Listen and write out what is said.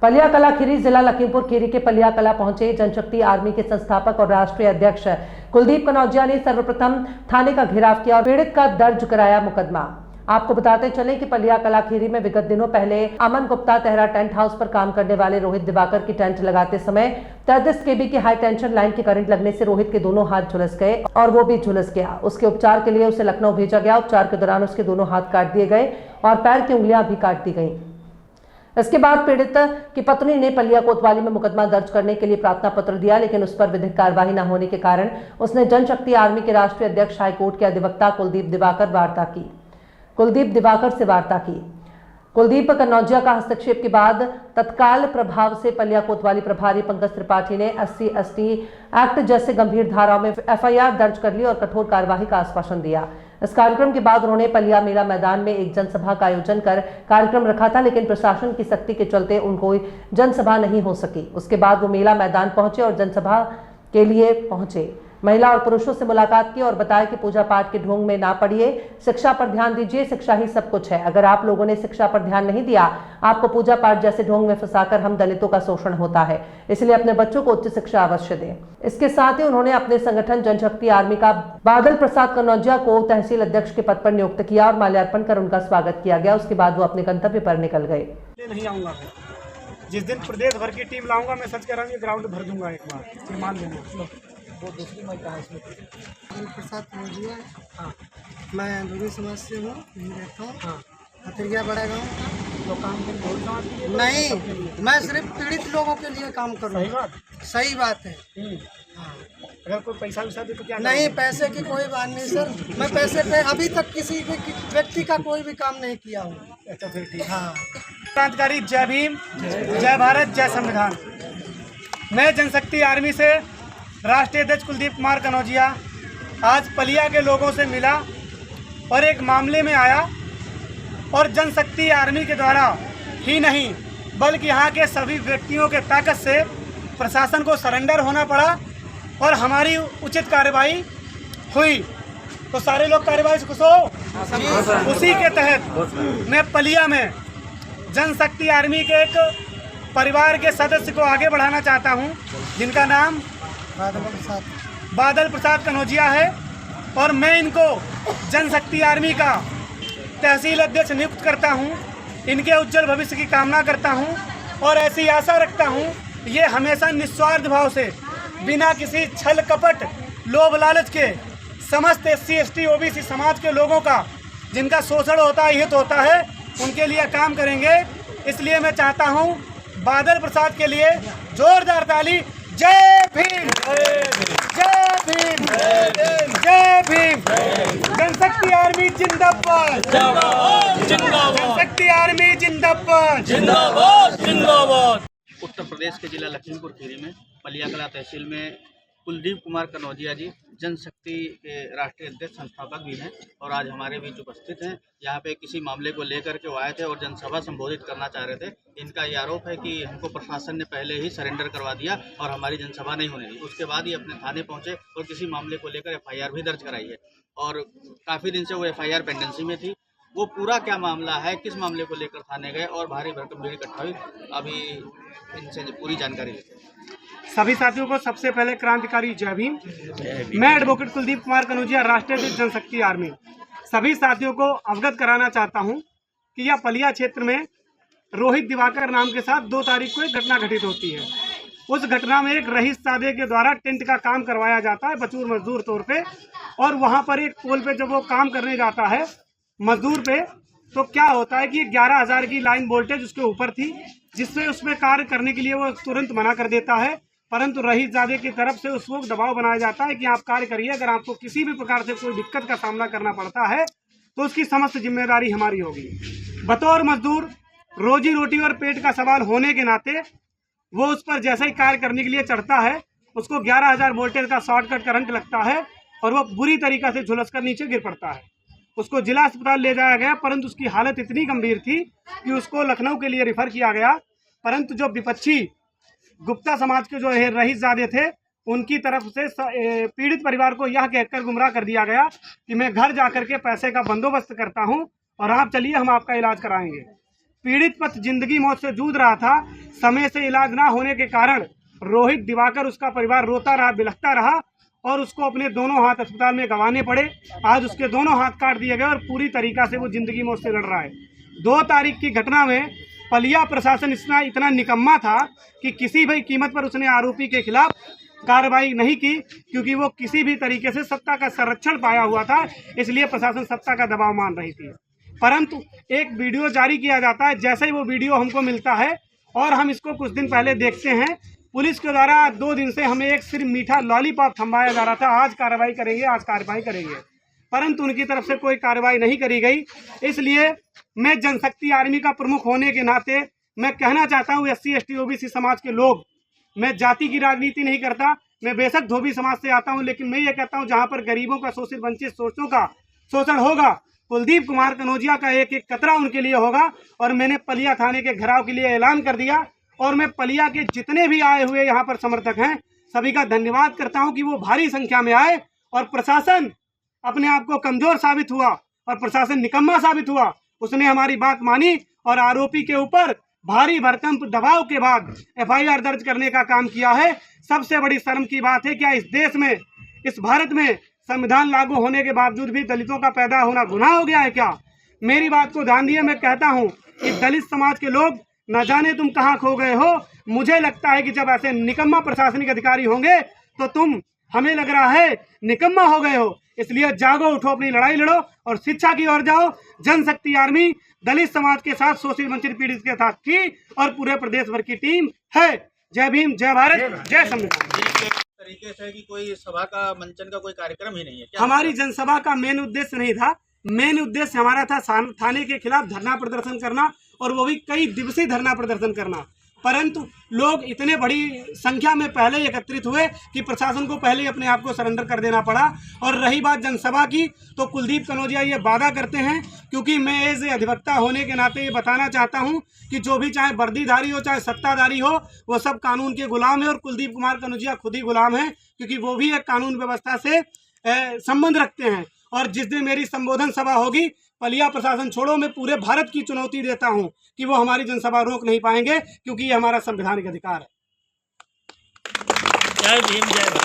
पलिया कला खीरी जिला लखीमपुर खीरी के पलिया कला पहुंचे जनशक्ति आर्मी के संस्थापक और राष्ट्रीय अध्यक्ष कुलदीप कनौजिया ने सर्वप्रथम थाने का घेराव किया और पीड़ित का दर्ज कराया मुकदमा। आपको बताते चलें कि पलिया कला खीरी में विगत दिनों पहले अमन गुप्ता तेहरा टेंट हाउस पर काम करने वाले रोहित दिवाकर की टेंट लगाते समय 33 kV की हाई टेंशन लाइन के करंट लगने से रोहित के दोनों हाथ झुलस गए और वो भी झुलस गया। उसके उपचार के लिए उसे लखनऊ भेजा गया। उपचार के दौरान उसके दोनों हाथ काट दिए गए और पैर की उंगलियां भी काट दी गई। इसके बाद पीड़ित की पत्नी ने पलिया कोतवाली में मुकदमा दर्ज करने के लिए प्रार्थना पत्र दिया, लेकिन उस पर विधिक कार्यवाही न होने के कारण उसने जनशक्ति आर्मी के राष्ट्रीय अध्यक्ष हाईकोर्ट के अधिवक्ता कुलदीप दिवाकर से वार्ता की। कुलदीप कनौजिया का हस्तक्षेप के बाद तत्काल प्रभाव से पलिया कोतवाली प्रभारी पंकज त्रिपाठी ने SC/ST एक्ट जैसे गंभीर धाराओं में FIR दर्ज कर ली और कठोर कार्यवाही का आश्वासन दिया। इस कार्यक्रम के बाद उन्होंने पलिया मेला मैदान में एक जनसभा का आयोजन कर कार्यक्रम रखा था, लेकिन प्रशासन की सख्ती के चलते उनको जनसभा नहीं हो सकी। उसके बाद वो मेला मैदान पहुंचे और जनसभा के लिए पहुंचे। महिला और पुरुषों से मुलाकात की और बताया कि पूजा पाठ के ढोंग में ना पड़िए, शिक्षा पर ध्यान दीजिए, शिक्षा ही सब कुछ है। अगर आप लोगों ने शिक्षा पर ध्यान नहीं दिया, आपको पूजा पाठ जैसे ढोंग में फंसाकर हम दलितों का शोषण होता है, इसलिए अपने बच्चों को उच्च शिक्षा अवश्य दें। इसके साथ ही उन्होंने अपने संगठन जनशक्ति आर्मी का बादल प्रसाद कनौजिया को तहसील अध्यक्ष के पद पर नियुक्त किया और माल्यार्पण कर उनका स्वागत किया गया। उसके बाद वो अपने गंतव्य पर निकल गए। नहीं आऊंगा, जिस दिन प्रदेश भर की टीम लाऊंगा मैं सच कह रहा हूँ, ग्राउंड भर दूंगा एक बार, मान लेना। वो दूसरी मैं कहा इसमें प्रसाद कनौजिया। हाँ, मैं लोधी समाज से हूँ, यहीं रहता हूँ। हाँ, हथरिया बड़ा गाँव का। तो काम कर लोधी समाज के लिए नहीं, मैं सिर्फ पीड़ित लोगों के लिए काम कर रहा हूँ। सही बात है। हाँ, अगर कोई पैसा वैसा दे तो क्या नहीं, पैसे की कोई बात नहीं सर। मैं पैसे पे अभी तक किसी भी व्यक्ति का कोई भी काम नहीं किया हूँ। अच्छा फिर ठीक। हाँ, क्रांतिकारी जय भीम, जय भारत, जय संविधान। मैं जनशक्ति आर्मी से राष्ट्रीय अध्यक्ष कुलदीप कुमार कनौजिया आज पलिया के लोगों से मिला और एक मामले में आया और जनशक्ति आर्मी के द्वारा ही नहीं बल्कि यहाँ के सभी व्यक्तियों के ताकत से प्रशासन को सरेंडर होना पड़ा और हमारी उचित कार्रवाई हुई। तो सारे लोग कार्रवाई से खुश हो। उसी के तहत मैं पलिया में जनशक्ति आर्मी के एक परिवार के सदस्य को आगे बढ़ाना चाहता हूँ, जिनका नाम बादल प्रसाद कनौजिया है, और मैं इनको जनशक्ति आर्मी का तहसील अध्यक्ष नियुक्त करता हूं। इनके उज्जवल भविष्य की कामना करता हूं और ऐसी आशा रखता हूं ये हमेशा निस्वार्थ भाव से बिना किसी छल कपट लोभ लालच के समस्त SC/ST OBC समाज के लोगों का जिनका शोषण होता है, हित होता है, उनके लिए काम करेंगे। इसलिए मैं चाहता हूं बादल प्रसाद के लिए जोरदार ताली। जय भीम, जय भीम, जय भीम। जनशक्ति आर्मी जिंदाबाद, जनशक्ति आर्मी जिंदाबाद, जिंदाबाद। उत्तर प्रदेश के जिला लखीमपुर खीरी में पलिया कला तहसील में कुलदीप कुमार कनौजिया जी जनशक्ति के राष्ट्रीय अध्यक्ष संस्थापक भी हैं और आज हमारे बीच उपस्थित हैं। यहाँ पे किसी मामले को लेकर के वो आए थे और जनसभा संबोधित करना चाह रहे थे। इनका ये आरोप है कि हमको प्रशासन ने पहले ही सरेंडर करवा दिया और हमारी जनसभा नहीं होने दी। उसके बाद ये अपने थाने पहुँचे और किसी मामले को लेकर FIR भी दर्ज कराई है और काफ़ी दिन से वो FIR पेंडेंसी में थी। वो पूरा क्या मामला है, किस मामले को लेकर थाने गए और भारी भरकम भीड़ इकट्ठा हुई, अभी इनसे पूरी जानकारी लेते हैं। सभी साथियों को सबसे पहले क्रांतिकारी जय भीम। मैं एडवोकेट कुलदीप कुमार कनौजिया, राष्ट्रीय अध्यक्ष जनशक्ति आर्मी, सभी साथियों को अवगत कराना चाहता हूं कि यह पलिया क्षेत्र में रोहित दिवाकर नाम के साथ 2 तारीख को एक घटना घटित होती है। उस घटना में एक रईस सादे के द्वारा टेंट का काम करवाया जाता है बचूर मजदूर तौर पे, और वहां पर एक पोल पे जब वो काम करने जाता है मजदूर पे, तो क्या होता है कि 11,000 की लाइन वोल्टेज उसके ऊपर थी, जिससे उसमें कार्य करने के लिए वो तुरंत मना कर देता है। परंतु रईसजादे की तरफ से उस वक्त दबाव बनाया जाता है कि आप कार्य करिए, अगर आपको किसी भी प्रकार से कोई दिक्कत का सामना करना पड़ता है तो उसकी समस्त जिम्मेदारी हमारी होगी। बतौर मजदूर रोजी रोटी और पेट का सवाल होने के नाते वो उस पर जैसा ही कार्य करने के लिए चढ़ता है, उसको 11,000 वोल्टेज का शॉर्टकट करंट लगता है और वह बुरी तरीक़ा से झुलस कर नीचे गिर पड़ता है। उसको जिला अस्पताल ले जाया गया, परंतु उसकी हालत इतनी गंभीर थी कि उसको लखनऊ के लिए रिफ़र किया गया। परंतु जो विपक्षी गुप्ता समाज के जो रईसजादे थे, उनकी तरफ से पीड़ित परिवार को यह कहकर गुमराह कर दिया गया कि मैं घर जाकर के पैसे का बंदोबस्त करता हूं और आप चलिए हम आपका इलाज कराएंगे। पीड़ित पति जिंदगी मौत से जूझ रहा था। समय से इलाज ना होने के कारण रोहित दिवाकर, उसका परिवार रोता रहा, बिलखता रहा और उसको अपने दोनों हाथ अस्पताल में गंवाने पड़े। आज उसके दोनों हाथ काट दिए गए और पूरी तरीका से वो जिंदगी मौत से लड़ रहा है। 2 तारीख की घटना में पलिया प्रशासन इतना निकम्मा था कि किसी भी कीमत पर उसने आरोपी के खिलाफ कार्रवाई नहीं की, क्योंकि वो किसी भी तरीके से सत्ता का संरक्षण पाया हुआ था, इसलिए प्रशासन सत्ता का दबाव मान रही थी। परंतु एक वीडियो जारी किया जाता है, जैसे ही वो वीडियो हमको मिलता है और हम इसको कुछ दिन पहले देखते हैं, पुलिस के द्वारा 2 दिन से हमें एक सिर्फ मीठा लॉलीपॉप थमाया जा रहा था, आज कार्रवाई करेंगे, आज कार्रवाई करेंगे, परंतु उनकी तरफ से कोई कार्रवाई नहीं करी गई। इसलिए मैं जनशक्ति आर्मी का प्रमुख होने के नाते मैं कहना चाहता हूँ, SC ST OBC समाज के लोग, मैं जाति की राजनीति नहीं करता, मैं बेशक धोबी समाज से आता हूँ, लेकिन मैं ये कहता हूँ जहाँ पर गरीबों का, शोषित वंचित सोचों का शोषण होगा, कुलदीप कुमार कनौजिया का एक एक कतरा उनके लिए होगा। और मैंने पलिया थाने के घेराव के लिए ऐलान कर दिया और मैं पलिया के जितने भी आए हुए यहाँ पर समर्थक हैं सभी का धन्यवाद करता हूँ कि वो भारी संख्या में आए और प्रशासन अपने आप को कमजोर साबित हुआ और प्रशासन निकम्मा साबित हुआ। उसने हमारी बात मानी और आरोपी के ऊपर भारी भरकम दबाव के बाद FIR दर्ज करने का काम किया है। सबसे बड़ी शर्म की बात है, क्या इस देश में, इस भारत में संविधान लागू होने के बावजूद भी दलितों का पैदा होना गुनाह हो गया है क्या? मेरी बात को ध्यान दिए, मैं कहता हूँ कि दलित समाज के लोग न जाने तुम कहाँ खो गए हो। मुझे लगता है कि जब ऐसे निकम्मा प्रशासनिक अधिकारी होंगे तो तुम, हमें लग रहा है, निकम्मा हो गए हो। इसलिए जागो, उठो, अपनी लड़ाई लड़ो और शिक्षा की ओर जाओ। जनशक्ति आर्मी दलित समाज के साथ, शोषित वंचित पीड़ित के साथ थी और पूरे प्रदेश भर की टीम है। जय भीम, जय भारत, जय संविधान। तरीके से कि कोई सभा का, मंचन का कोई कार्यक्रम ही नहीं है क्या? हमारी जनसभा का मेन उद्देश्य नहीं था। मेन उद्देश्य हमारा था थाने के खिलाफ धरना प्रदर्शन करना, और वो भी कई दिवसीय धरना प्रदर्शन करना। परंतु लोग इतने बड़ी संख्या में पहले एकत्रित हुए कि प्रशासन को पहले अपने आप को सरेंडर कर देना पड़ा। और रही बात जनसभा की, तो कुलदीप कनौजिया ये वादा करते हैं, क्योंकि मैं एज अधिवक्ता होने के नाते ये बताना चाहता हूं कि जो भी, चाहे वर्दीधारी हो चाहे सत्ताधारी हो, वो सब कानून के गुलाम है और कुलदीप कुमार कनौजिया खुद ही गुलाम है, क्योंकि वो भी एक कानून व्यवस्था से संबंध रखते हैं। और जिस दिन मेरी संबोधन सभा होगी, पलिया प्रशासन छोड़ो, मैं पूरे भारत की चुनौती देता हूं कि वो हमारी जनसभा रोक नहीं पाएंगे, क्योंकि ये हमारा संवैधानिक अधिकार है। जय भीम, जय भारत।